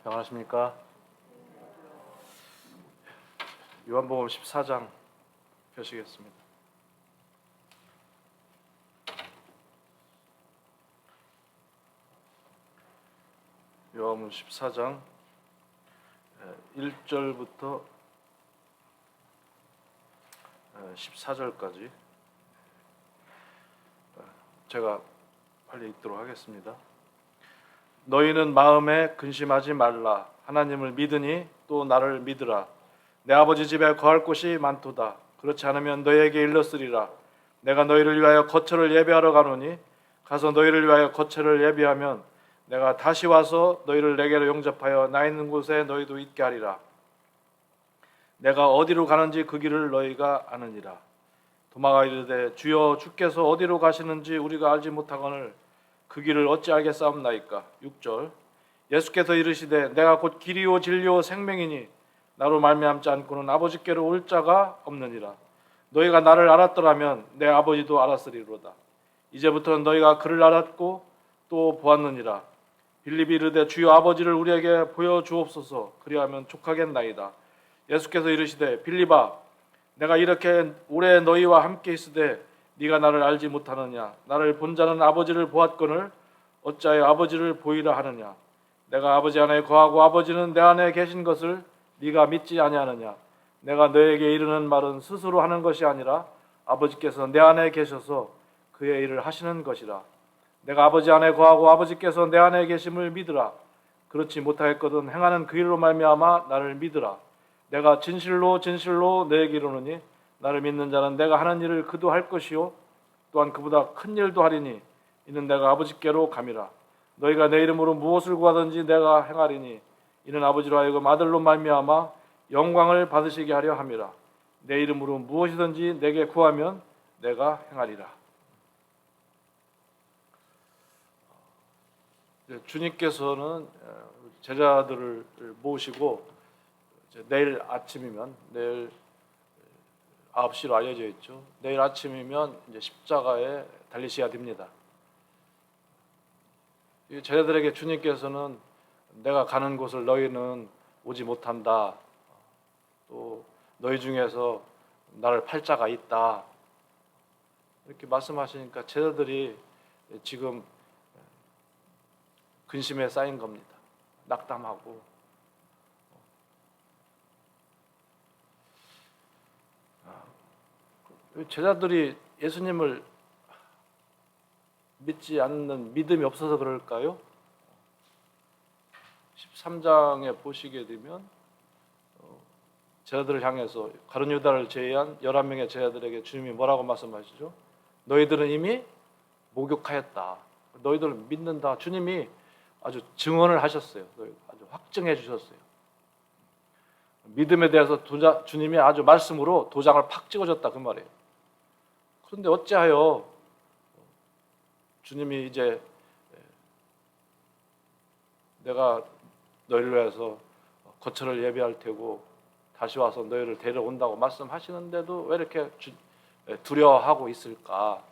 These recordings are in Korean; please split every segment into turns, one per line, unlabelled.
평안하십니까? 요한복음 14장 펴시겠습니다. 요한복음 14장 1절부터 14절까지 제가 빨리 읽도록 하겠습니다. 너희는 마음에 근심하지 말라. 하나님을 믿으니 또 나를 믿으라. 내 아버지 집에 거할 곳이 많도다. 그렇지 않으면 너희에게 일렀으리라. 내가 너희를 위하여 거처를 예비하러 가노니 가서 너희를 위하여 거처를 예비하면 내가 다시 와서 너희를 내게로 영접하여 나 있는 곳에 너희도 있게 하리라. 내가 어디로 가는지 그 길을 너희가 아느니라. 도마가 이르되 주여 주께서 어디로 가시는지 우리가 알지 못하거늘 그 길을 어찌 알겠사옵나이까. 6절 예수께서 이르시되 내가 곧 길이요 진리요 생명이니 나로 말미암지 않고는 아버지께로 올 자가 없느니라. 너희가 나를 알았더라면 내 아버지도 알았으리로다. 이제부터는 너희가 그를 알았고 또 보았느니라. 빌립이 이르되 주여 아버지를 우리에게 보여주옵소서. 그리하면 족하겠나이다. 예수께서 이르시되 빌립아 내가 이렇게 오래 너희와 함께 있으되 네가 나를 알지 못하느냐. 나를 본 자는 아버지를 보았거늘 어찌하여 아버지를 보이라 하느냐. 내가 아버지 안에 거하고 아버지는 내 안에 계신 것을 네가 믿지 아니하느냐. 내가 너에게 이르는 말은 스스로 하는 것이 아니라 아버지께서 내 안에 계셔서 그의 일을 하시는 것이라. 내가 아버지 안에 거하고 아버지께서 내 안에 계심을 믿으라. 그렇지 못하였거든 행하는 그 일로 말미암아 나를 믿으라. 내가 진실로 진실로 너에게 이르노니 나를 믿는 자는 내가 하는 일을 그도 할 것이요 또한 그보다 큰 일도 하리니 이는 내가 아버지께로 감이라. 너희가 내 이름으로 무엇을 구하든지 내가 행하리니 이는 아버지로 하여금 아들로 말미암아 영광을 받으시게 하려 함이라. 내 이름으로 무엇이든지 내게 구하면 내가 행하리라. 주님께서는 제자들을 모시고 내일 아침이면 내일 9시로 알려져 있죠. 내일 아침이면 이제 십자가에 달리셔야 됩니다. 제자들에게 주님께서는 내가 가는 곳을 너희는 오지 못한다. 또 너희 중에서 나를 팔 자가 있다. 이렇게 말씀하시니까 제자들이 지금 근심에 쌓인 겁니다. 낙담하고. 제자들이 예수님을 믿지 않는 믿음이 없어서 그럴까요? 13장에 보시게 되면 제자들을 향해서 가룟 유다를 제외한 11명의 제자들에게 주님이 뭐라고 말씀하시죠? 너희들은 이미 목욕하였다. 너희들을 믿는다. 주님이 아주 증언을 하셨어요. 아주 확증해 주셨어요. 믿음에 대해서 주님이 아주 말씀으로 도장을 팍 찍어줬다 그 말이에요. 그런데 어찌하여 주님이 이제 내가 너희를 위해서 거처를 예비할 테고 다시 와서 너희를 데려온다고 말씀하시는데도 왜 이렇게 두려워하고 있을까?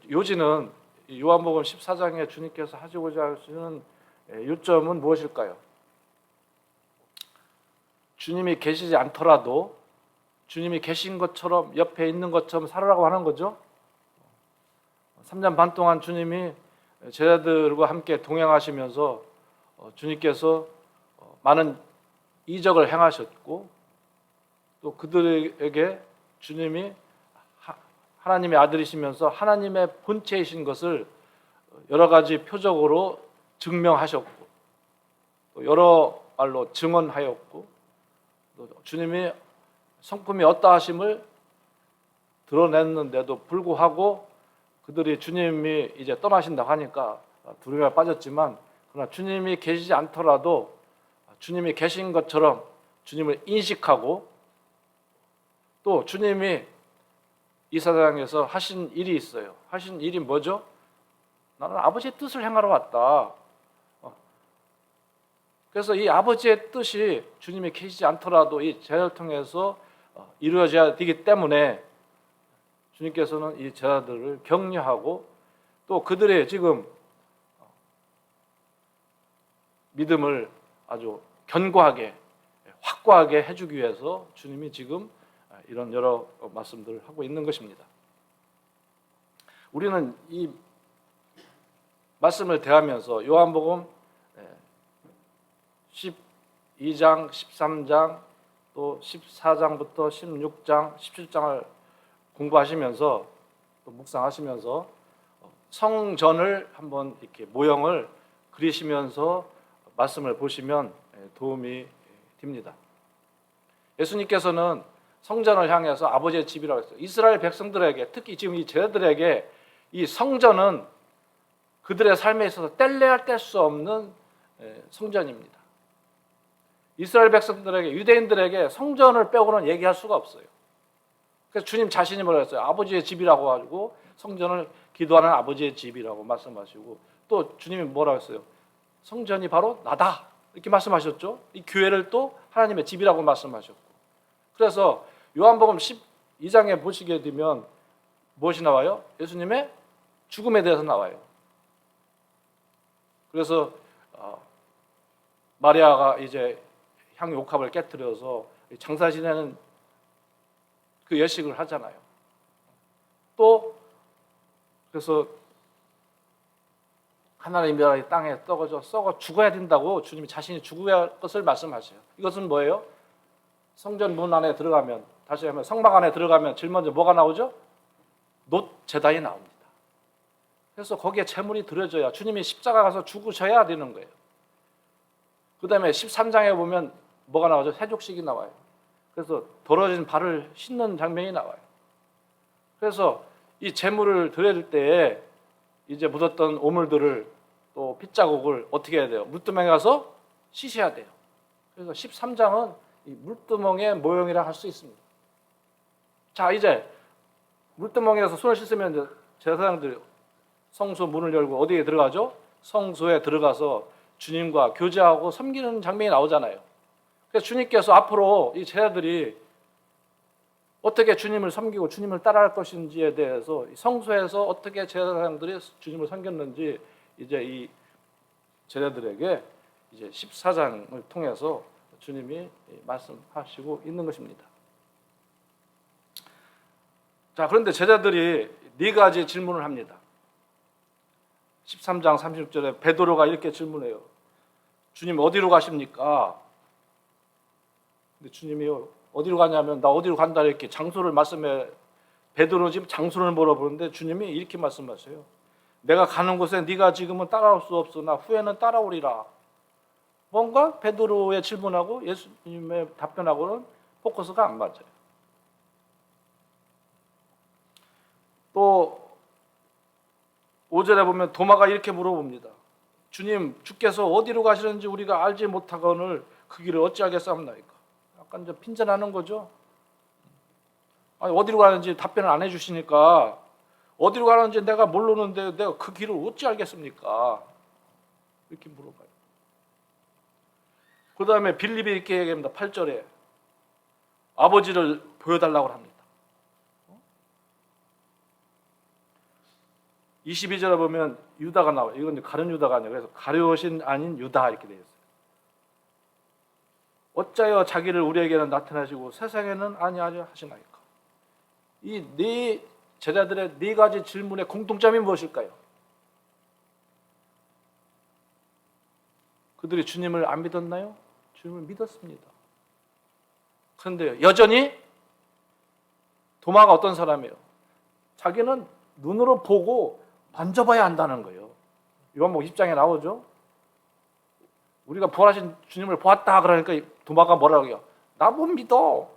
요지는 요한복음 14장에 주님께서 하시고자 하시는 요점은 무엇일까요? 주님이 계시지 않더라도 주님이 계신 것처럼 옆에 있는 것처럼 살아라고 하는 거죠. 3년 반 동안 주님이 제자들과 함께 동행하시면서 주님께서 많은 이적을 행하셨고 또 그들에게 주님이 하나님의 아들이시면서 하나님의 본체이신 것을 여러 가지 표적으로 증명하셨고 또 여러 말로 증언하였고 또 주님이 성품이 어떠하심을 드러냈는데도 불구하고 그들이 주님이 이제 떠나신다고 하니까 두려움에 빠졌지만 그러나 주님이 계시지 않더라도 주님이 계신 것처럼 주님을 인식하고 또 주님이 이 세상에서 하신 일이 있어요. 하신 일이 뭐죠? 나는 아버지의 뜻을 행하러 왔다. 그래서 이 아버지의 뜻이 주님이 계시지 않더라도 이 제자를 통해서 이루어져야 되기 때문에 주님께서는 이 제자들을 격려하고 또 그들의 지금 믿음을 아주 견고하게 확고하게 해주기 위해서 주님이 지금 이런 여러 말씀들을 하고 있는 것입니다. 우리는 이 말씀을 대하면서 요한복음 12장, 13장, 또 14장부터 16장, 17장을 공부하시면서 또 묵상하시면서 성전을 한번 이렇게 모형을 그리시면서 말씀을 보시면 도움이 됩니다. 예수님께서는 성전을 향해서 아버지의 집이라고 했어요. 이스라엘 백성들에게, 특히 지금 이 제자들에게 이 성전은 그들의 삶에 있어서 뗄래야 뗄 수 없는 성전입니다. 이스라엘 백성들에게, 유대인들에게 성전을 빼고는 얘기할 수가 없어요. 그래서 주님 자신이 뭐라 했어요? 아버지의 집이라고 하고 성전을 기도하는 아버지의 집이라고 말씀하시고, 또 주님이 뭐라고 했어요? 성전이 바로 나다 이렇게 말씀하셨죠. 이 교회를 또 하나님의 집이라고 말씀하셨고, 그래서 요한복음 12장에 보시게 되면 무엇이 나와요? 예수님의 죽음에 대해서 나와요. 그래서 마리아가 이제 향유옥합을 깨뜨려서 장사 지내는 그 예식을 하잖아요. 또 그래서 하나님의 멸하이 땅에 떨어져 썩어 죽어야 된다고 주님이 자신이 죽어야 할 것을 말씀하셔요. 이것은 뭐예요? 성전 문 안에 들어가면, 다시 하면 성막 안에 들어가면 제일 먼저 뭐가 나오죠? 놋 제단이 나옵니다. 그래서 거기에 제물이 드려져야, 주님이 십자가 가서 죽으셔야 되는 거예요. 그 다음에 13장에 보면 뭐가 나오죠? 세족식이 나와요. 그래서 더러진 발을 씻는 장면이 나와요. 그래서 이 제물을 드릴 때에 이제 묻었던 오물들을, 또 핏자국을 어떻게 해야 돼요? 물두멍에 가서 씻어야 돼요. 그래서 13장은 이 물두멍의 모형이라 할 수 있습니다. 자, 이제 물두멍에서 손을 씻으면 이제 제사장들이 성소 문을 열고 어디에 들어가죠? 성소에 들어가서 주님과 교제하고 섬기는 장면이 나오잖아요. 그래서 주님께서 앞으로 이 제자들이 어떻게 주님을 섬기고 주님을 따라할 것인지에 대해서 성소에서 어떻게 제사장들이 주님을 섬겼는지 이제 이 제자들에게 이제 14장을 통해서 주님이 말씀하시고 있는 것입니다. 자, 그런데 제자들이 네 가지 질문을 합니다. 13장 36절에 베드로가 이렇게 질문해요. 주님 어디로 가십니까? 근데 주님이요, 어디로 가냐면 나 어디로 간다 이렇게 장소를 말씀해. 베드로 지금 장소를 물어보는데 주님이 이렇게 말씀하세요. 내가 가는 곳에 네가 지금은 따라올 수 없으나 후에는 따라오리라. 뭔가 베드로의 질문하고 예수님의 답변하고는 포커스가 안 맞아요. 또 5절에 보면 도마가 이렇게 물어봅니다. 주님, 주께서 어디로 가시는지 우리가 알지 못하거늘 그 길을 어찌하겠사옵나이까. 약간 좀 핀잔하는 거죠. 아니, 어디로 가는지 답변을 안 해주시니까 어디로 가는지 내가 모르는데 내가 그 길을 어찌 알겠습니까? 이렇게 물어봐요. 그 다음에 빌립이 이렇게 얘기합니다. 8절에 아버지를 보여달라고 합니다. 22절에 보면 유다가 나와요. 이건 가룟 유다가 아니라 그래서 가룟이 아닌 유다 이렇게 되어 있어요. 어짜여 자기를 우리에게는 나타나시고 세상에는 아니하려 하시나이까. 이 네 제자들의 네 가지 질문의 공통점이 무엇일까요? 그들이 주님을 안 믿었나요? 주님을 믿었습니다. 그런데 여전히 도마가 어떤 사람이에요? 자기는 눈으로 보고 만져봐야 한다는 거예요. 요한복음 10장에 나오죠. 우리가 부활하신 주님을 보았다 그러니까 도마가 뭐라고 해요? 나 못 믿어.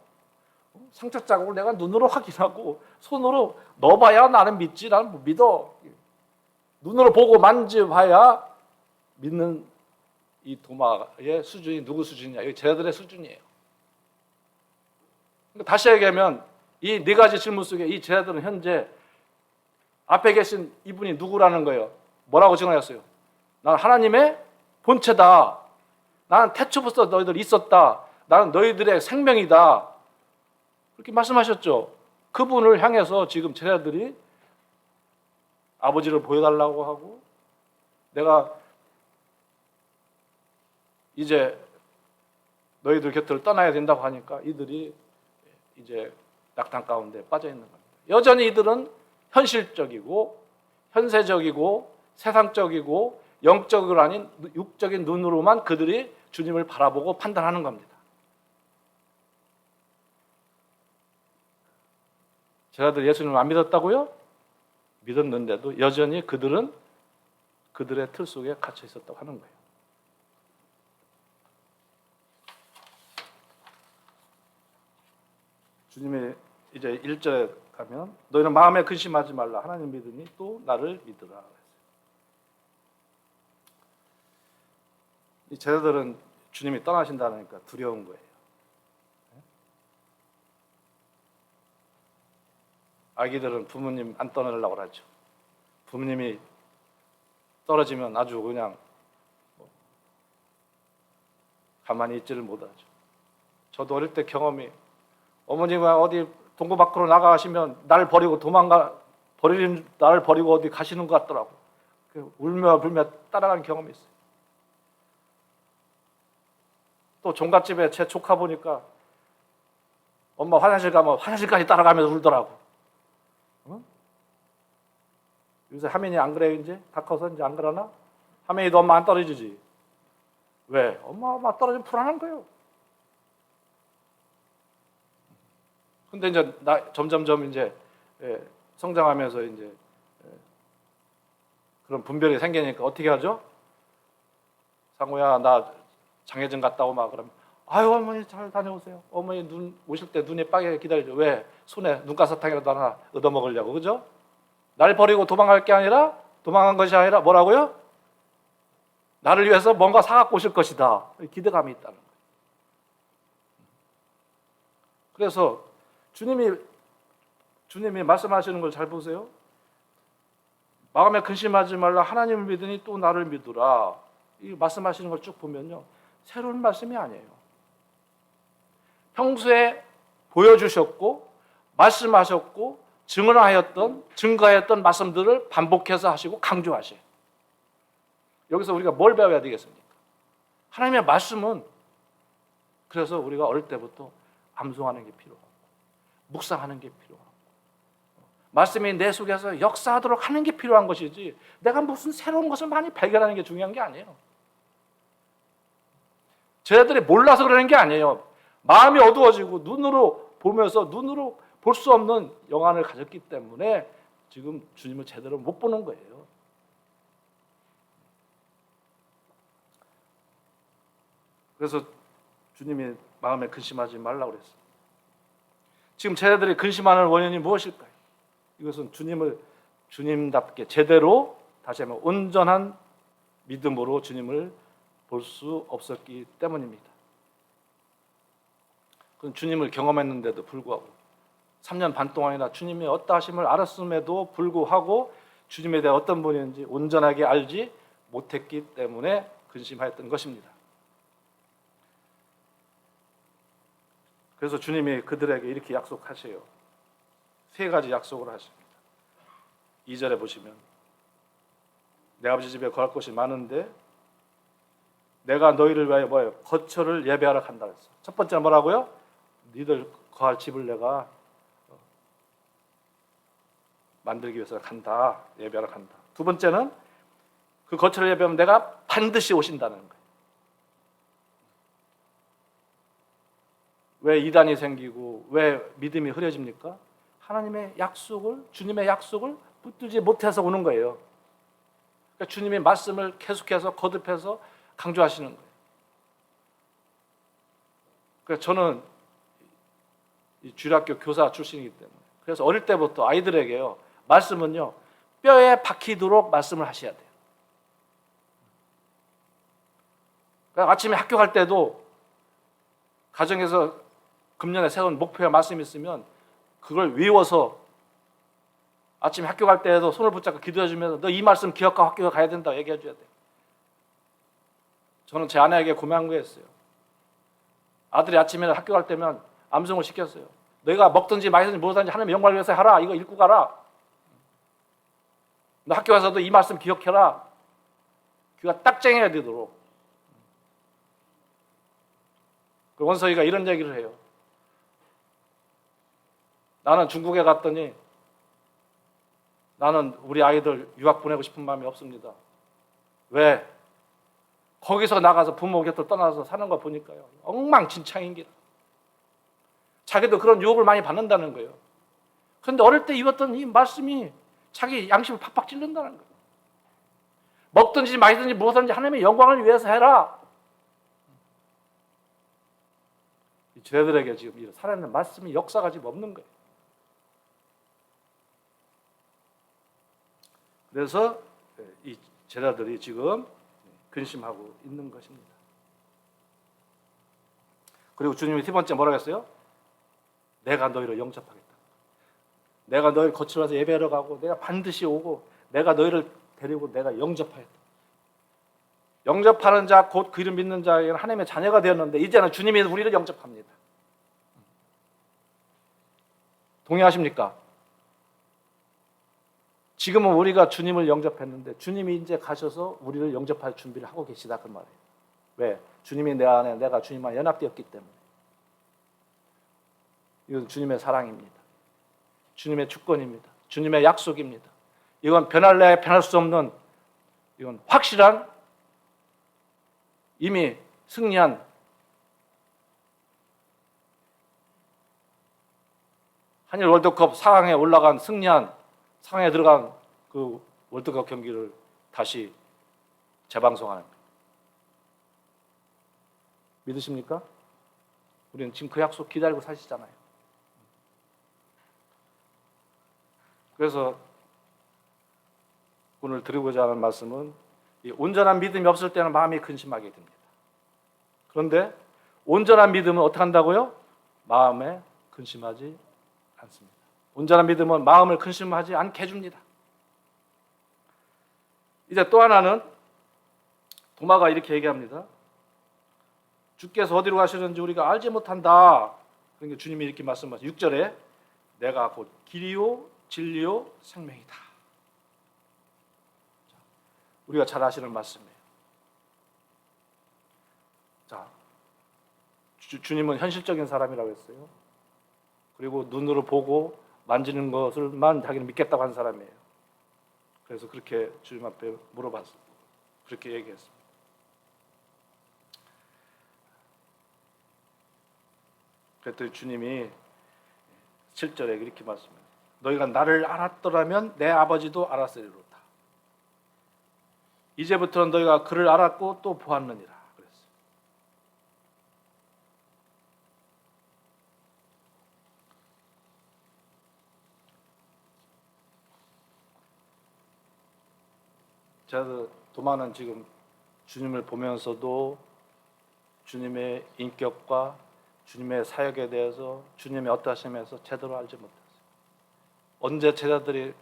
상처 자국을 내가 눈으로 확인하고 손으로 넣어봐야 나는 믿지. 나는 못 믿어. 눈으로 보고 만져봐야 믿는 이 도마의 수준이 누구 수준이냐? 이 제자들의 수준이에요. 다시 얘기하면 이 네 가지 질문 속에 이 제자들은 현재 앞에 계신 이분이 누구라는 거예요? 뭐라고 증언했어요? 나는 하나님의 본체다. 나는 태초부터 너희들 있었다. 나는 너희들의 생명이다. 그렇게 말씀하셨죠. 그분을 향해서 지금 제자들이 아버지를 보여달라고 하고 내가 이제 너희들 곁을 떠나야 된다고 하니까 이들이 이제 낙담 가운데 빠져 있는 겁니다. 여전히 이들은 현실적이고 현세적이고 세상적이고 영적으로 아닌 육적인 눈으로만 그들이 주님을 바라보고 판단하는 겁니다. 제자들 예수님을 안 믿었다고요? 믿었는데도 여전히 그들은 그들의 틀 속에 갇혀 있었다고 하는 거예요. 주님이 이제 1절에 가면 너희는 마음에 근심하지 말라. 하나님 믿으니 또 나를 믿으라. 이 제자들은 주님이 떠나신다니까 두려운 거예요. 아기들은 부모님 안 떠나려고 하죠. 부모님이 떨어지면 아주 그냥 가만히 있지를 못하죠. 저도 어릴 때 경험이 어머니가 어디 동구 밖으로 나가시면 나를 버리고 나를 버리고 어디 가시는 것 같더라고. 울며 불며 따라가는 경험이 있어요. 또 종갓집에 제 조카 보니까 엄마 화장실 가면 화장실까지 따라가면서 울더라고. 응? 요새 하민이 안 그래요 이제? 다 커서 이제 안 그러나? 하민이도 엄마 안 떨어지지? 왜? 엄마 떨어지면 불안한 거예요. 근데 이제 점점점 이제 성장하면서 이제 그런 분별이 생기니까 어떻게 하죠? 상우야 나 장례전 갔다 오마. 그러면 아유 어머니 잘 다녀오세요. 어머니 눈 오실 때 눈이 빠게 기다리죠. 왜? 손에 눈가사탕이라도 하나 얻어먹으려고. 그죠? 날 버리고 도망간 것이 아니라 뭐라고요? 나를 위해서 뭔가 사갖고 오실 것이다. 기대감이 있다는 거예요. 그래서 주님이 말씀하시는 걸 잘 보세요. 마음에 근심하지 말라. 하나님을 믿으니 또 나를 믿으라. 이 말씀하시는 걸 쭉 보면요, 새로운 말씀이 아니에요. 평소에 보여주셨고 말씀하셨고 증거하였던 말씀들을 반복해서 하시고 강조하셔요. 여기서 우리가 뭘 배워야 되겠습니까? 하나님의 말씀은 그래서 우리가 어릴 때부터 암송하는 게 필요하고 묵상하는 게 필요하고 말씀이 내 속에서 역사하도록 하는 게 필요한 것이지 내가 무슨 새로운 것을 많이 발견하는 게 중요한 게 아니에요. 쟤네들이 몰라서 그러는 게 아니에요. 마음이 어두워지고 눈으로 보면서 눈으로 볼 수 없는 영안을 가졌기 때문에 지금 주님을 제대로 못 보는 거예요. 그래서 주님이 마음에 근심하지 말라고 그랬어요. 지금 쟤네들이 근심하는 원인이 무엇일까요? 이것은 주님답게 제대로 다시 한번 온전한 믿음으로 주님을 볼 수 없었기 때문입니다. 그건 주님을 경험했는데도 불구하고 3년 반 동안이나 주님의 어떠하심을 알았음에도 불구하고 주님에 대해 어떤 분인지 온전하게 알지 못했기 때문에 근심하였던 것입니다. 그래서 주님이 그들에게 이렇게 약속하세요. 세 가지 약속을 하십니다. 2절에 보시면 내 아버지 집에 거할 곳이 많은데 내가 너희를 위하여 뭐예요? 거처를 예배하러 간다 그랬어요. 첫 번째는 뭐라고요? 너희들 거할 집을 내가 만들기 위해서 간다. 예배하러 간다. 두 번째는 그 거처를 예배하면 내가 반드시 오신다는 거예요. 왜 이단이 생기고 왜 믿음이 흐려집니까? 하나님의 약속을, 주님의 약속을 붙들지 못해서 오는 거예요. 그러니까 주님의 말씀을 계속해서 거듭해서 강조하시는 거예요. 그래서 저는 주일학교 교사 출신이기 때문에 그래서 어릴 때부터 아이들에게요, 말씀은요 뼈에 박히도록 말씀을 하셔야 돼요. 그러니까 아침에 학교 갈 때도 가정에서 금년에 세운 목표와 말씀이 있으면 그걸 외워서 아침에 학교 갈 때에도 손을 붙잡고 기도해주면서 너 이 말씀 기억하고 학교 가야 된다고 얘기해줘야 돼요. 저는 제 아내에게 고민한 거였어요. 아들이 아침에 학교 갈 때면 암송을 시켰어요. 너희가 먹든지 마시든지 무엇든지 하나님의 영광을 위해서 하라. 이거 읽고 가라. 너 학교 가서도 이 말씀 기억해라. 귀가 딱 쨍해야 되도록. 그 원석이가 이런 얘기를 해요. 나는 중국에 갔더니 나는 우리 아이들 유학 보내고 싶은 마음이 없습니다. 왜? 거기서 나가서 부모 곁을 떠나서 사는 거 보니까요, 엉망진창인 게. 자기도 그런 유혹을 많이 받는다는 거예요. 그런데 어릴 때 입었던 이 말씀이 자기 양심을 팍팍 찔른다는 거예요. 먹든지 마시든지 무엇든지 하나님의 영광을 위해서 해라. 쟤들에게 지금 살아있는 말씀이 역사가 지금 없는 거예요. 그래서 이 제자들이 지금 근심하고 있는 것입니다. 그리고 주님이 세 번째 뭐라고 했어요? 내가 너희를 영접하겠다. 내가 너희를 거칠어서 예배하러 가고 내가 반드시 오고 내가 너희를 데리고 내가 영접하겠다. 영접하는 자 곧 그 이름 믿는 자에게는 하나님의 자녀가 되었는데 이제는 주님이 우리를 영접합니다. 동의하십니까? 지금은 우리가 주님을 영접했는데 주님이 이제 가셔서 우리를 영접할 준비를 하고 계시다 그 말이에요. 왜? 주님이 내 안에 내가 주님과 연합되었기 때문에. 이건 주님의 사랑입니다. 주님의 주권입니다. 주님의 약속입니다. 이건 변할래 변할 수 없는, 이건 확실한, 이미 승리한 한일 월드컵 4강에 올라간 승리한, 4강에 들어간 그 월드컵 경기를 다시 재방송하는 거예요. 믿으십니까? 우리는 지금 그 약속 기다리고 사시잖아요. 그래서 오늘 드리고자 하는 말씀은, 이 온전한 믿음이 없을 때는 마음이 근심하게 됩니다. 그런데 온전한 믿음은 어떻게 한다고요? 마음에 근심하지 않습니다. 온전한 믿음은 마음을 근심하지 않게 해줍니다. 이제 또 하나는 도마가 이렇게 얘기합니다. 주께서 어디로 가시는지 우리가 알지 못한다. 그러니까 주님이 이렇게 말씀하세요. 6절에 내가 곧 길이요 진리요 생명이다. 우리가 잘 아시는 말씀이에요. 자, 주님은 현실적인 사람이라고 했어요. 그리고 눈으로 보고 만지는 것을만 자기는 믿겠다고 한 사람이에요. 그래서 그렇게 주님 앞에 물어봤어요. 그렇게 얘기했습니다. 그랬더니 주님이 7절에 이렇게 말씀해요. 너희가 나를 알았더라면 내 아버지도 알았으리로다. 이제부터는 너희가 그를 알았고 또 보았느니라 그랬어요. 제가 도마는 지금 주님을 보면서도 주님의 인격과 주님의 사역에 대해서 주님의 어떠하심에서 제대로 알지 못했어요. 언제 제자들이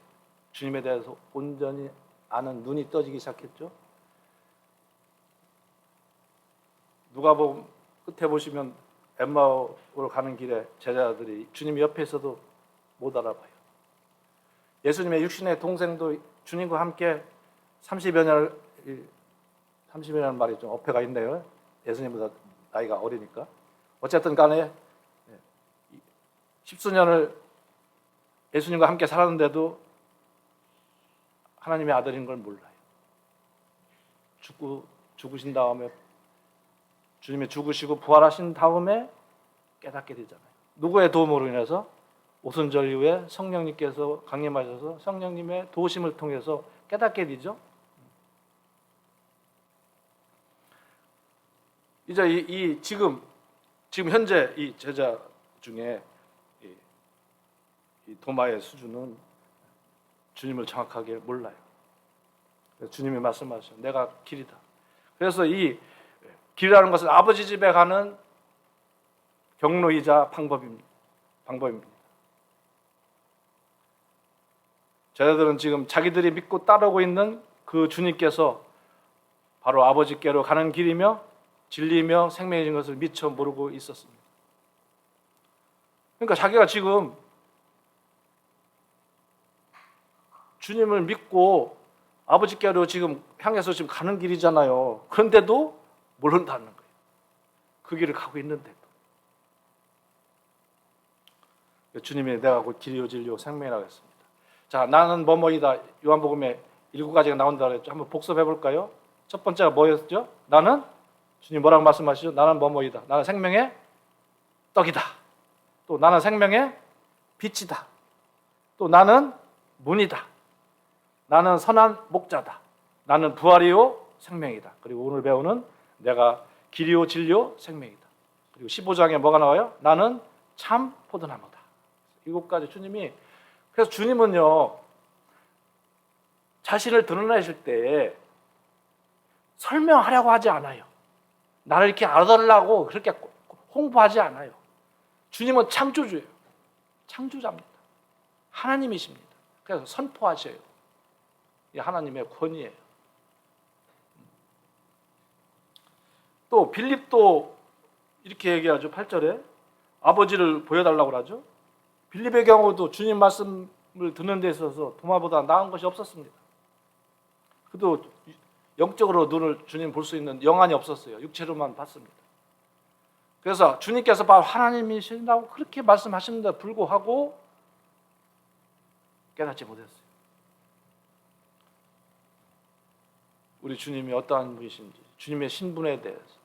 주님에 대해서 온전히 아는 눈이 떠지기 시작했죠? 누가복음 끝에 보시면 엠마오로 가는 길에 제자들이 주님 옆에 있어도 못 알아봐요. 예수님의 육신의 동생도 주님과 함께 30여 년이라는 말이 좀 어폐가 있네요. 예수님보다 나이가 어리니까. 어쨌든 간에 10수년을 예수님과 함께 살았는데도 하나님의 아들인 걸 몰라요. 죽으신 다음에, 주님이 죽으시고 부활하신 다음에 깨닫게 되잖아요. 누구의 도움으로 인해서? 오순절 이후에 성령님께서 강림하셔서 성령님의 도우심을 통해서 깨닫게 되죠. 이제 지금 현재 이 제자 중에 이 도마의 수준은 주님을 정확하게 몰라요. 주님이 말씀하셔요. 내가 길이다. 그래서 이 길이라는 것은 아버지 집에 가는 경로이자 방법입니다. 제자들은 지금 자기들이 믿고 따르고 있는 그 주님께서 바로 아버지께로 가는 길이며 진리며 생명인 것을 미처 모르고 있었습니다. 그러니까 자기가 지금 주님을 믿고 아버지께로 지금 향해서 지금 가는 길이잖아요. 그런데도 모른다는 거예요. 그 길을 가고 있는데도. 주님이 내가 곧 길이요 진리요 생명이라고 했습니다. 자, 나는 뭐뭐이다. 요한복음에 7가지가 나온다고 그랬죠. 한번 복습해 볼까요? 첫 번째가 뭐였죠? 나는 주님 뭐라고 말씀하시죠? 나는 뭐뭐이다. 나는 생명의 떡이다. 또 나는 생명의 빛이다. 또 나는 문이다. 나는 선한 목자다. 나는 부활이요 생명이다. 그리고 오늘 배우는 내가 길이요 진리요 생명이다. 그리고 15장에 뭐가 나와요? 나는 참 포도나무다. 7가지 주님이, 그래서 주님은요 자신을 드러내실 때 설명하려고 하지 않아요. 나를 이렇게 알아달라고 그렇게 홍보하지 않아요. 주님은 창조주예요. 창조자입니다. 하나님이십니다. 그래서 선포하셔요. 이 하나님의 권위예요. 또 빌립도 이렇게 얘기하죠. 8절에 아버지를 보여달라고 하죠. 빌립의 경우도 주님 말씀을 듣는 데 있어서 도마보다 나은 것이 없었습니다. 그도 영적으로 눈을 주님 볼 수 있는 영안이 없었어요. 육체로만 봤습니다. 그래서 주님께서 바로 하나님이신다고 그렇게 말씀하시는데 불구하고 깨닫지 못했어요. 우리 주님이 어떠한 분이신지, 주님의 신분에 대해서,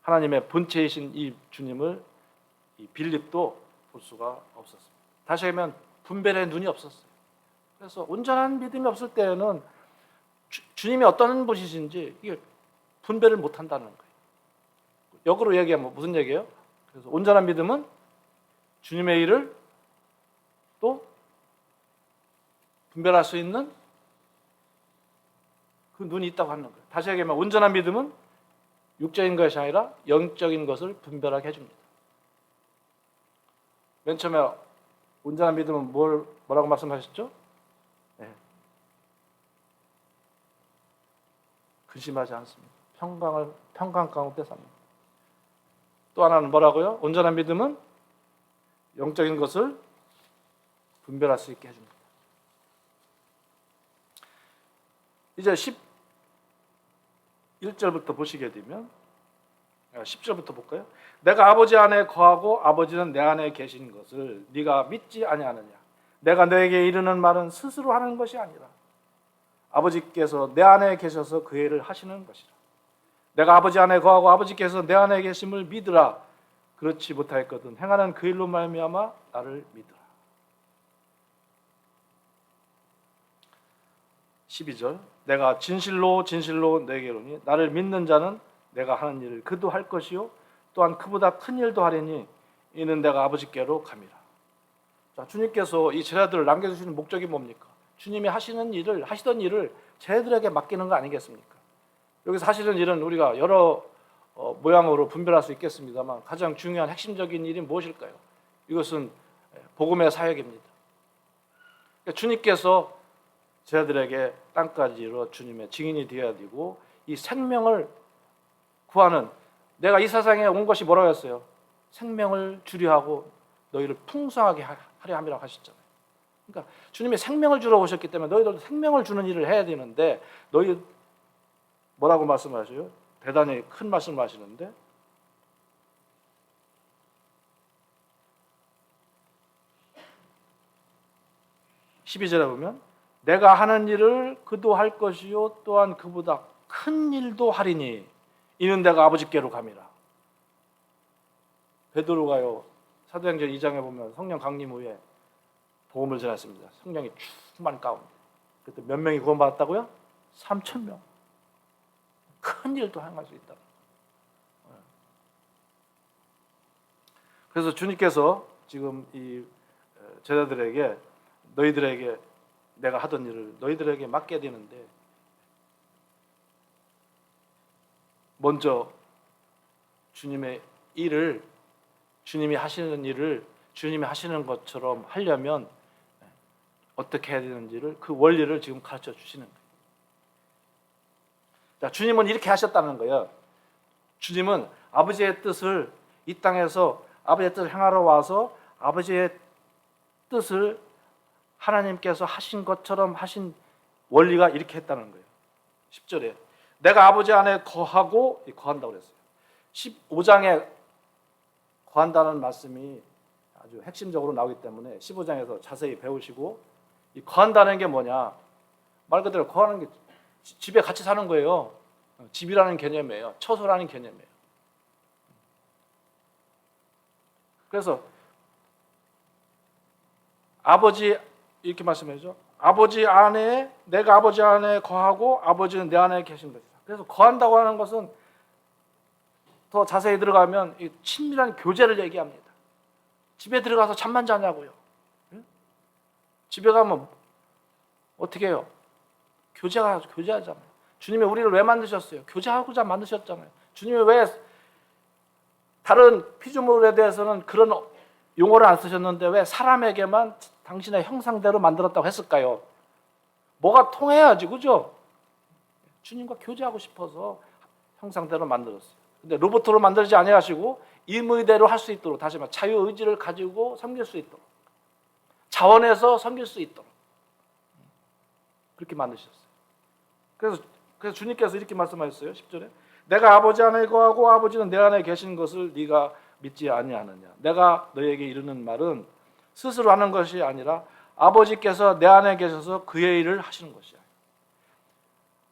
하나님의 본체이신 이 주님을 이 빌립도 볼 수가 없었습니다. 다시 하면 분별의 눈이 없었어요. 그래서 온전한 믿음이 없을 때는 주님이 어떤 분이신지 이게 분별을 못한다는 거예요. 역으로 얘기하면 무슨 얘기예요? 그래서 온전한 믿음은 주님의 일을 또 분별할 수 있는 그 눈이 있다고 하는 거예요. 다시 얘기하면 온전한 믿음은 육적인 것이 아니라 영적인 것을 분별하게 해줍니다. 맨 처음에 온전한 믿음은 뭐라고 말씀하셨죠? 네. 근심하지 않습니다. 평강 가운데 삽니다. 또 하나는 뭐라고요? 온전한 믿음은 영적인 것을 분별할 수 있게 해줍니다. 이제 11절부터 보시게 되면 10절부터 볼까요? 내가 아버지 안에 거하고 아버지는 내 안에 계신 것을 네가 믿지 아니하느냐? 내가 너에게 이르는 말은 스스로 하는 것이 아니라 아버지께서 내 안에 계셔서 그 일을 하시는 것이라. 내가 아버지 안에 거하고 아버지께서 내 안에 계심을 믿으라. 그렇지 못하였거든 행하는 그 일로 말미암아 나를 믿으라. 12절 내가 진실로 진실로 너에게 이르노니 나를 믿는 자는 내가 하는 일을 그도 할 것이요 또한 그보다 큰 일도 하리니 이는 내가 아버지께로 감이라. 자, 주님께서 이 제자들을 남겨주시는 목적이 뭡니까? 주님이 하시던 일을 제자들에게 맡기는 거 아니겠습니까? 여기서 하시는 일은 우리가 여러 모양으로 분별할 수 있겠습니다만 가장 중요한 핵심적인 일이 무엇일까요? 이것은 복음의 사역입니다. 그러니까 주님께서 제자들에게 땅까지 이르러 주님의 증인이 되어야 되고 이 생명을 구하는, 내가 이 세상에 온 것이 뭐라고 했어요? 생명을 주려 하고 너희를 풍성하게 하려 함이라고 하셨잖아요. 그러니까 주님이 생명을 주러 오셨기 때문에 너희들도 생명을 주는 일을 해야 되는데 너희 뭐라고 말씀하셔요? 대단히 큰 말씀을 하시는데 12절에 보면 내가 하는 일을 그도 할 것이요 또한 그보다 큰 일도 하리니 이는 내가 아버지께로 감이라. 베드로가요 사도행전 2장에 보면 성령 강림 후에 복음을 전했습니다. 성령이 충만 가운데 그때 몇 명이 구원받았다고요? 3,000명. 큰 일도 행할 수 있다. 그래서 주님께서 지금 이 제자들에게 너희들에게 내가 하던 일을 너희들에게 맡겨야 되는데 먼저 주님의 일을 주님이 하시는 일을 주님이 하시는 것처럼 하려면 어떻게 해야 되는지를 그 원리를 지금 가르쳐 주시는 거예요. 자, 주님은 이렇게 하셨다는 거예요. 주님은 아버지의 뜻을 이 땅에서 아버지의 뜻을 행하러 와서 아버지의 뜻을 하나님께서 하신 것처럼 하신 원리가 이렇게 했다는 거예요. 10절에 내가 아버지 안에 거하고 거한다고 그랬어요. 15장에 거한다는 말씀이 아주 핵심적으로 나오기 때문에 15장에서 자세히 배우시고, 이 거한다는 게 뭐냐? 말 그대로 거하는 게 집에 같이 사는 거예요. 집이라는 개념이에요. 처소라는 개념이에요. 그래서 아버지 이렇게 말씀해죠. 아버지 안에, 내가 아버지 안에 거하고 아버지는 내 안에 계신 것이다. 그래서 거한다고 하는 것은 더 자세히 들어가면 이 친밀한 교제를 얘기합니다. 집에 들어가서 잠만 자냐고요. 집에 가면 어떻게 해요? 교제하잖아요. 주님이 우리를 왜 만드셨어요? 교제하고자 만드셨잖아요. 주님이 왜 다른 피조물에 대해서는 그런 용어를 안 쓰셨는데 왜 사람에게만 당신의 형상대로 만들었다고 했을까요? 뭐가 통해야지, 그죠? 주님과 교제하고 싶어서 형상대로 만들었어요. 근데 로봇으로 만들지 아니하시고 임의대로 할 수 있도록, 다시 말해 자유의지를 가지고 섬길 수 있도록, 자원해서 섬길 수 있도록 그렇게 만드셨어요. 그래서 주님께서 이렇게 말씀하셨어요. 10절에 내가 아버지 안에 거하고 아버지는 내 안에 계신 것을 네가 믿지 아니하느냐. 내가 너에게 이르는 말은 스스로 하는 것이 아니라 아버지께서 내 안에 계셔서 그의 일을 하시는 것이야.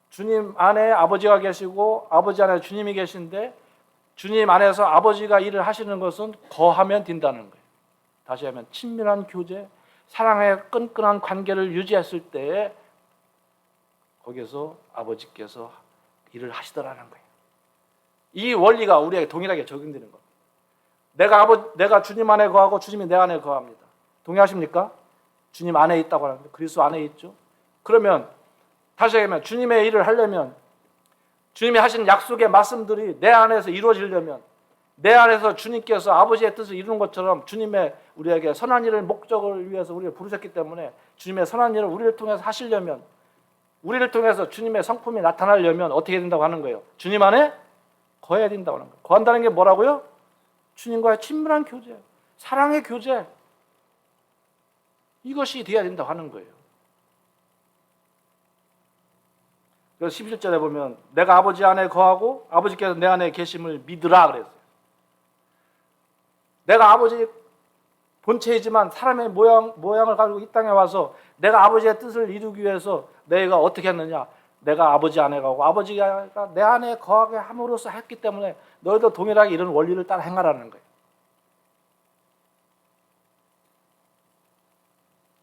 주님 안에 아버지가 계시고 아버지 안에 주님이 계신데, 주님 안에서 아버지가 일을 하시는 것은 거하면 된다는 거예요. 다시 하면 친밀한 교제, 사랑의 끈끈한 관계를 유지했을 때에 거기서 아버지께서 일을 하시더라는 거예요. 이 원리가 우리에게 동일하게 적용되는 겁니다. 내가 주님 안에 거하고 주님이 내 안에 거합니다. 동의하십니까? 주님 안에 있다고 하는데 그리스도 안에 있죠. 그러면 다시 얘기하면 주님의 일을 하려면, 주님이 하신 약속의 말씀들이 내 안에서 이루어지려면, 내 안에서 주님께서 아버지의 뜻을 이루는 것처럼 주님의 우리에게 선한 일을 목적을 위해서 우리를 부르셨기 때문에 주님의 선한 일을 우리를 통해서 하시려면, 우리를 통해서 주님의 성품이 나타나려면 어떻게 된다고 하는 거예요? 주님 안에 거해야 된다고 하는 거예요. 거한다는 게 뭐라고요? 주님과의 친밀한 교제, 사랑의 교제, 이것이 되어야 된다고 하는 거예요. 그래서 11절에 보면 내가 아버지 안에 거하고 아버지께서 내 안에 계심을 믿으라 그랬어요. 내가 아버지 본체이지만 사람의 모양을 가지고 이 땅에 와서 내가 아버지의 뜻을 이루기 위해서 내가 어떻게 했느냐? 내가 아버지 안에 가고 아버지가 내 안에 거하게 함으로써 했기 때문에 너희도 동일하게 이런 원리를 따라 행하라는 거예요.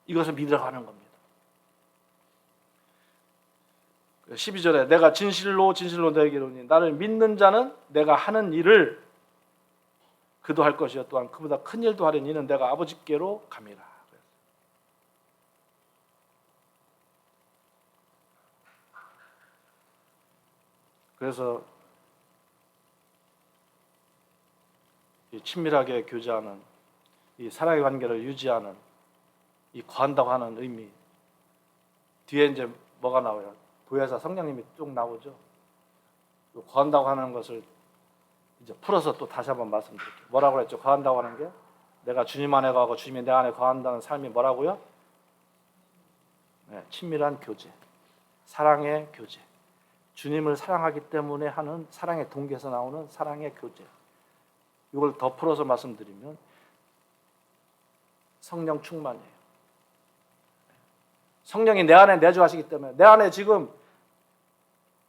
이것을 믿으라고 하는 겁니다. 12절에 내가 진실로 너에게 이르노니 나를 믿는 자는 내가 하는 일을 그도 할 것이요 또한 그보다 큰 일도 하려니 이는 내가 아버지께로 감이라. 그래서 이 친밀하게 교제하는, 이 사랑의 관계를 유지하는, 이 거한다고 하는 의미 뒤에 이제 뭐가 나와요? 도회사 성령님이 쭉 나오죠. 거한다고 하는 것을 이제 풀어서 또 다시 한번 말씀드릴게요. 뭐라고 했죠? 거한다고 하는 게 내가 주님 안에 거하고 주님이 내 안에 거한다는 삶이 뭐라고요? 네, 친밀한 교제, 사랑의 교제, 주님을 사랑하기 때문에 하는 사랑의 동기에서 나오는 사랑의 교제. 이걸 더 풀어서 말씀드리면 성령 충만이에요. 성령이 내 안에 내주하시기 때문에, 내 안에 지금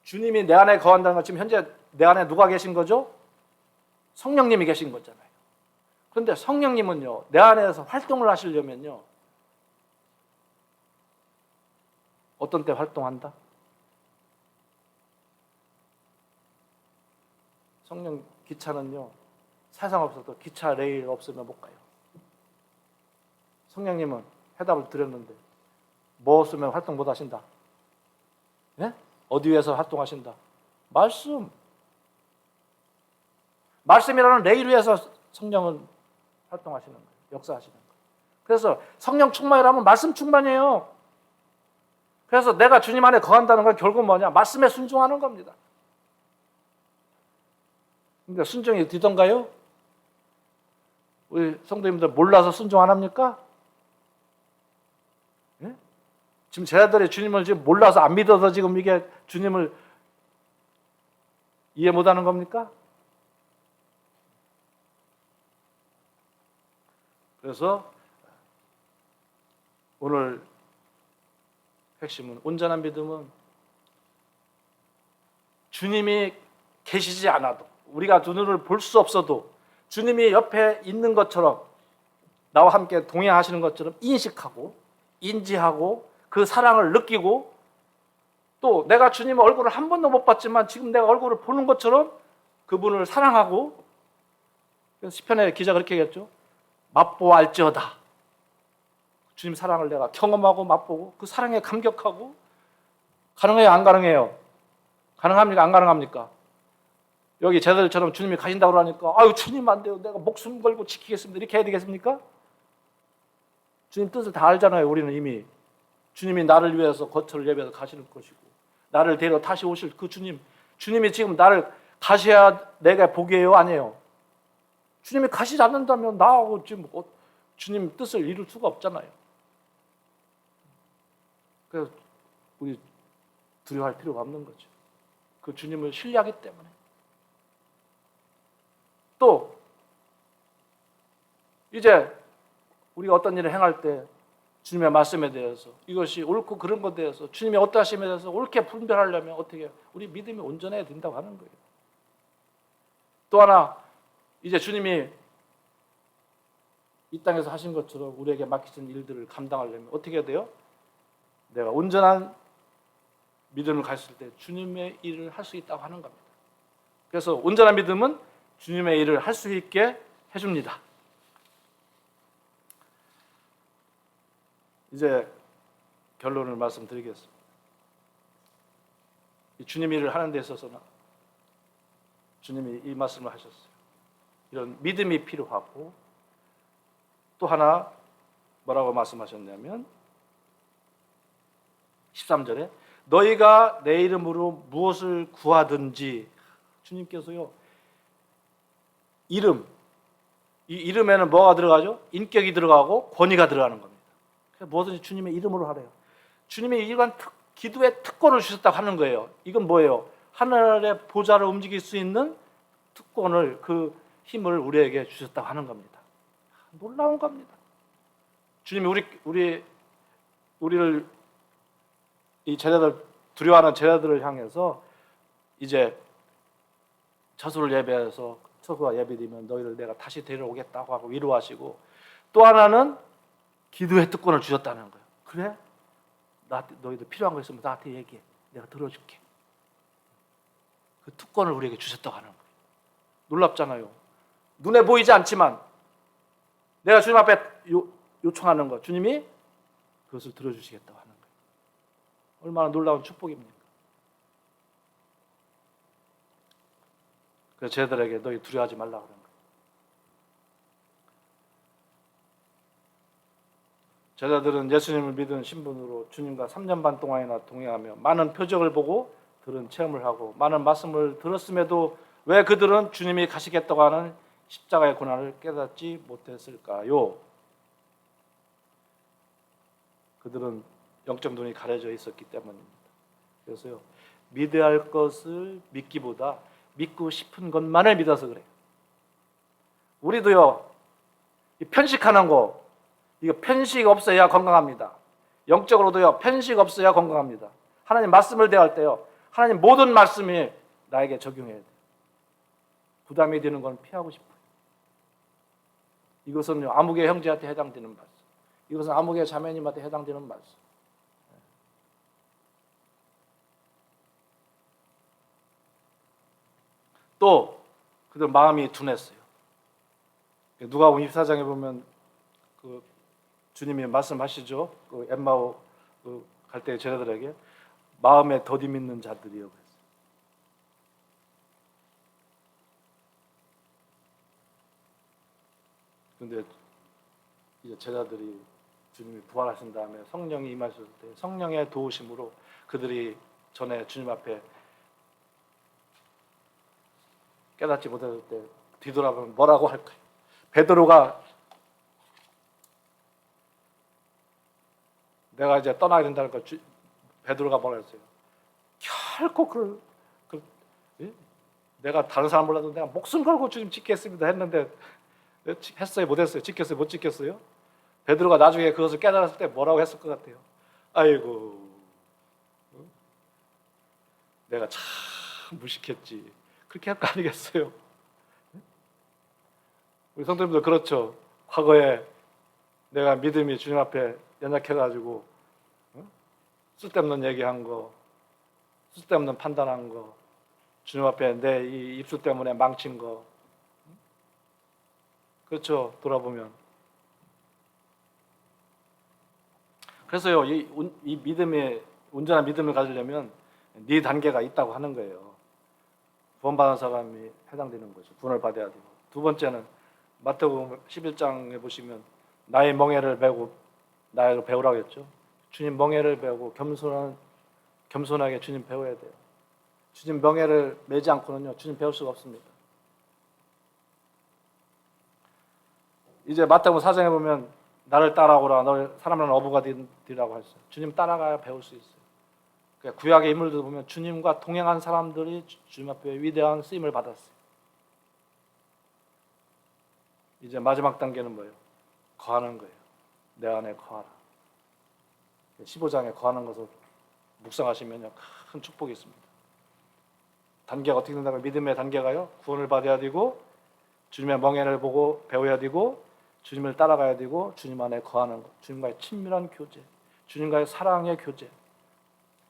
주님이 내 안에 거한다는 건 지금 현재 내 안에 누가 계신 거죠? 성령님이 계신 거잖아요. 그런데 성령님은요, 내 안에서 활동을 하시려면요, 어떤 때 활동한다? 성령 기차는요, 세상 없어도 기차 레일 없으면 못 가요. 성령님은 해답을 드렸는데 뭐 없으면 활동 못 하신다? 예? 어디 위해서 활동하신다? 말씀이라는 레일 위에서 성령은 활동하시는 거예요. 역사하시는 거예요. 그래서 성령 충만이라면 말씀 충만이에요. 그래서 내가 주님 안에 거한다는 건 결국 뭐냐? 말씀에 순종하는 겁니다. 그러니까 순종이 되던가요? 우리 성도님들 몰라서 순종 안 합니까? 예? 지금 제 아들이 주님을 지금 몰라서 안 믿어서 지금 이게 주님을 이해 못하는 겁니까? 그래서 오늘 핵심은 온전한 믿음은 주님이 계시지 않아도, 우리가 눈으로 볼 수 없어도 주님이 옆에 있는 것처럼, 나와 함께 동행하시는 것처럼 인식하고 인지하고 그 사랑을 느끼고, 또 내가 주님의 얼굴을 한 번도 못 봤지만 지금 내가 얼굴을 보는 것처럼 그분을 사랑하고, 시편의 기자가 그렇게 얘기했죠. 맛보알지어다. 주님 사랑을 내가 경험하고 맛보고 그 사랑에 감격하고. 가능해요? 안 가능해요? 가능합니까? 안 가능합니까? 여기 제자들처럼 주님이 가신다고 그러니까 아유 주님 안 돼요, 내가 목숨 걸고 지키겠습니다, 이렇게 해야 되겠습니까? 주님 뜻을 다 알잖아요. 우리는 이미 주님이 나를 위해서 거처를 예비해서 가시는 것이고, 나를 데려 다시 오실 그 주님이 지금 나를 가셔야 내가 복이에요, 아니에요? 주님이 가시지 않는다면 나하고 지금 주님 뜻을 이룰 수가 없잖아요. 그래서 우리 두려워할 필요가 없는 거죠. 그 주님을 신뢰하기 때문에. 또 이제 우리가 어떤 일을 행할 때 주님의 말씀에 대해서, 이것이 옳고 그른 것에 대해서, 주님의 어떠하심에 대해서 옳게 분별하려면 어떻게 해요? 우리 믿음이 온전해야 된다고 하는 거예요. 또 하나, 이제 주님이 이 땅에서 하신 것처럼 우리에게 맡기신 일들을 감당하려면 어떻게 해야 돼요? 내가 온전한 믿음을 가졌을 때 주님의 일을 할 수 있다고 하는 겁니다. 그래서 온전한 믿음은 주님의 일을 할 수 있게 해줍니다. 이제 결론을 말씀드리겠습니다. 주님 일을 하는 데 있어서는 주님이 이 말씀을 하셨어요. 이런 믿음이 필요하고, 또 하나 뭐라고 말씀하셨냐면 13절에 너희가 내 이름으로 무엇을 구하든지, 주님께서요, 이름, 이 이름에는 뭐가 들어가죠? 인격이 들어가고 권위가 들어가는 겁니다. 그래서 무엇든지 주님의 이름으로 하래요. 주님이 일반 기도의 특권을 주셨다고 하는 거예요. 이건 뭐예요? 하늘의 보좌를 움직일 수 있는 특권을, 그 힘을 우리에게 주셨다고 하는 겁니다. 놀라운 겁니다. 주님이 우리를, 이 제자들, 두려워하는 제자들을 향해서 이제 처소를 예배해서 처소가 예배되면 너희를 내가 다시 데려오겠다고 하고 위로하시고, 또 하나는 기도의 특권을 주셨다는 거예요. 그래? 너희들 필요한 거 있으면 나한테 얘기해. 내가 들어줄게. 그 특권을 우리에게 주셨다고 하는 거예요. 놀랍잖아요. 눈에 보이지 않지만 내가 주님 앞에 요청하는 것, 주님이 그것을 들어주시겠다고 하는 거예요. 얼마나 놀라운 축복입니까? 그래서 제자들에게 너희 두려워하지 말라고 그런 거예요. 제자들은 예수님을 믿은 신분으로 주님과 3년 반 동안이나 동행하며 많은 표적을 보고 들은 체험을 하고 많은 말씀을 들었음에도 왜 그들은 주님이 가시겠다고 하는 십자가의 고난을 깨닫지 못했을까요? 그들은 영적 눈이 가려져 있었기 때문입니다. 그래서요, 믿어야 할 것을 믿기보다 믿고 싶은 것만을 믿어서 그래요. 우리도요, 이 편식하는 거, 이거 편식 없어야 건강합니다. 영적으로도요, 편식 없어야 건강합니다. 하나님 말씀을 대할 때요, 하나님 모든 말씀이 나에게 적용해야 돼요. 부담이 되는 건 피하고 싶어요. 이것은요, 아무개 형제한테 해당되는 말씀, 이것은 아무개 자매님한테 해당되는 말씀. 또 그들 마음이 둔했어요. 누가복음 24장에 보면 그 주님이 말씀하시죠. 그 엠마오 갈 때 제자들에게 마음에 더디 믿는 자들이요. 그런데 이제 제자들이 주님이 부활하신 다음에 성령이 임하셨을 때 성령의 도우심으로 그들이 전에 주님 앞에 깨닫지 못했을 때 뒤돌아보면 뭐라고 할까요? 베드로가 내가 이제 떠나야 된다는 걸 베드로가 뭐라 했어요? 결코 내가 다른 사람 몰라도 내가 목숨 걸고 주님 지키겠습니다 했는데 했어요? 못했어요? 지켰어요? 못 지켰어요? 베드로가 나중에 그것을 깨달았을 때 뭐라고 했을 것 같아요? 아이고, 내가 참 무식했지. 그렇게 할 거 아니겠어요? 우리 성도님들 그렇죠? 과거에 내가 믿음이 주님 앞에 연약해가지고 쓸데없는 얘기한 거, 쓸데없는 판단한 거, 주님 앞에 내 이 입술 때문에 망친 거, 그렇죠? 돌아보면. 그래서요, 이 믿음의 온전한 믿음을 가지려면 네 단계가 있다고 하는 거예요. 구원받은 사람이 해당되는 거죠. 구원을 받아야 되고. 두 번째는 마태복음 11장에 보시면 나의 멍에를 배우고 나를 배우라고 했죠. 주님 멍에를 배우고 겸손하게 주님 배워야 돼요. 주님 멍에를 매지 않고는요, 주님 배울 수가 없습니다. 이제 마태복음 4장에 보면 나를 따라오라, 너를 사람은 어부가 되라고 했어요. 주님 따라가야 배울 수 있어요. 그러니까 구약의 인물들 보면 주님과 동행한 사람들이 주님 앞에 위대한 쓰임을 받았어요. 이제 마지막 단계는 뭐예요? 거하는 거예요. 내 안에 거하라. 15장에 거하는 것을 묵상하시면요, 큰 축복이 있습니다. 단계가 어떻게 된다면 믿음의 단계가요, 구원을 받아야 되고 주님의 멍에를 보고 배워야 되고 주님을 따라가야 되고 주님 안에 거하는 것, 주님과의 친밀한 교제, 주님과의 사랑의 교제,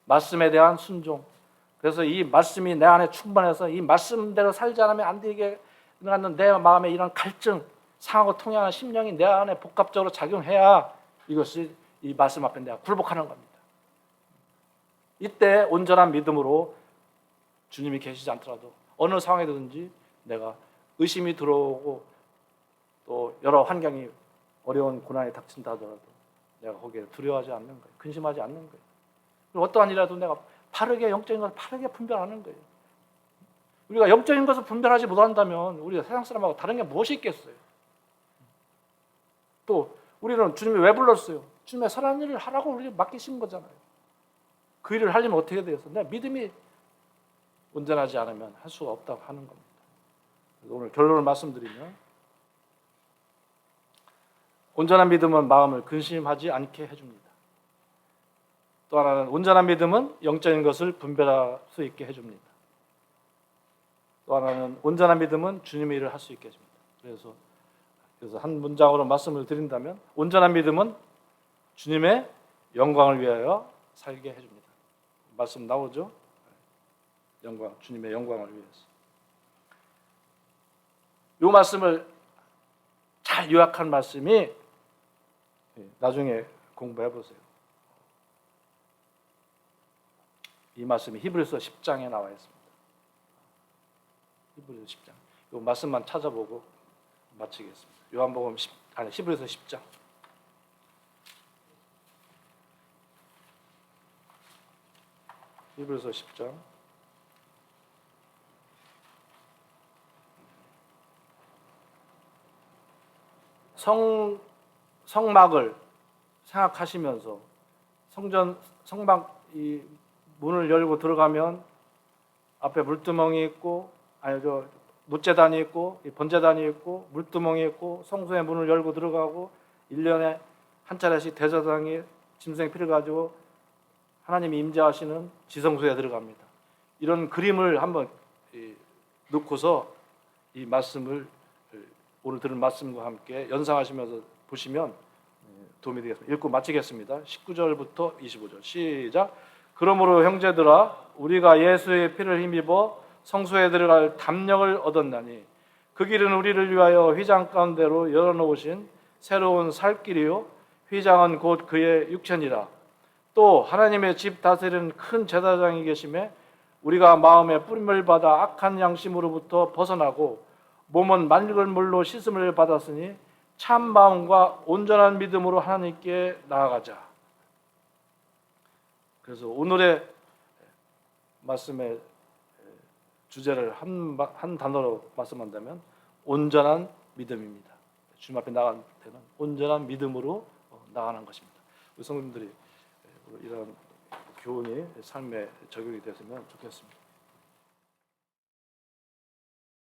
말씀에 대한 순종. 그래서 이 말씀이 내 안에 충만해서 이 말씀대로 살지 않으면 안 되게 하는 내 마음에 이런 갈증, 상하고 통해하는 심령이 내 안에 복합적으로 작용해야 이것이 이 말씀 앞에 내가 굴복하는 겁니다. 이때 온전한 믿음으로 주님이 계시지 않더라도 어느 상황이든지 내가 의심이 들어오고 또 여러 환경이 어려운 고난이 닥친다 하더라도 내가 거기에 두려워하지 않는 거예요. 근심하지 않는 거예요. 그리고 어떠한 일이라도 내가 바르게 영적인 것을 바르게 분별하는 거예요. 우리가 영적인 것을 분별하지 못한다면 우리가 세상 사람하고 다른 게 무엇이 있겠어요? 또 우리는 주님이 왜 불렀어요? 주님의 선한 일을 하라고 우리를 맡기신 거잖아요. 그 일을 하려면 어떻게 돼서 내 믿음이 온전하지 않으면 할 수가 없다고 하는 겁니다. 오늘 결론을 말씀드리면 온전한 믿음은 마음을 근심하지 않게 해줍니다. 또 하나는 온전한 믿음은 영적인 것을 분별할 수 있게 해줍니다. 또 하나는 온전한 믿음은 주님의 일을 할 수 있게 해줍니다. 그래서 한 문장으로 말씀을 드린다면 온전한 믿음은 주님의 영광을 위하여 살게 해줍니다. 말씀 나오죠? 영광, 주님의 영광을 위해서. 이 말씀을 잘 요약한 말씀이 나중에 공부해 보세요. 이 말씀이 히브리서 10장에 나와 있습니다. 히브리서 10장. 이 말씀만 찾아보고 마치겠습니다. 요한복음 히브리서 10장. 히브리서 10장. 성막을 생각하시면서 성막 이 문을 열고 들어가면 앞에 물두멍이 있고 놋재단이 있고 번제단이 있고 물두멍이 있고 성소의 문을 열고 들어가고 1년에 한 차례씩 대제사장이 짐승의 피를 가지고 하나님이 임재하시는 지성소에 들어갑니다. 이런 그림을 한번 놓고서 이 말씀을 오늘 들은 말씀과 함께 연상하시면서 보시면 도움이 되겠습니다. 읽고 마치겠습니다. 19절부터 25절 시작. 그러므로 형제들아 우리가 예수의 피를 힘입어 성소에 들어갈 담력을 얻었나니 그 길은 우리를 위하여 휘장 가운데로 열어놓으신 새로운 살 길이요 휘장은 곧 그의 육체니라. 또 하나님의 집 다스리는 큰 제사장이 계심에 우리가 마음에 뿌림을 받아 악한 양심으로부터 벗어나고 몸은 맑은 물로 씻음을 받았으니 참 마음과 온전한 믿음으로 하나님께 나아가자. 그래서 오늘의 말씀의 주제를 한 단어로 말씀한다면 온전한 믿음입니다. 주님 앞에 나갈 때는 온전한 믿음으로 나가는 것입니다. 우리 성도님들이 이런 교훈이 삶에 적용이 됐으면 좋겠습니다.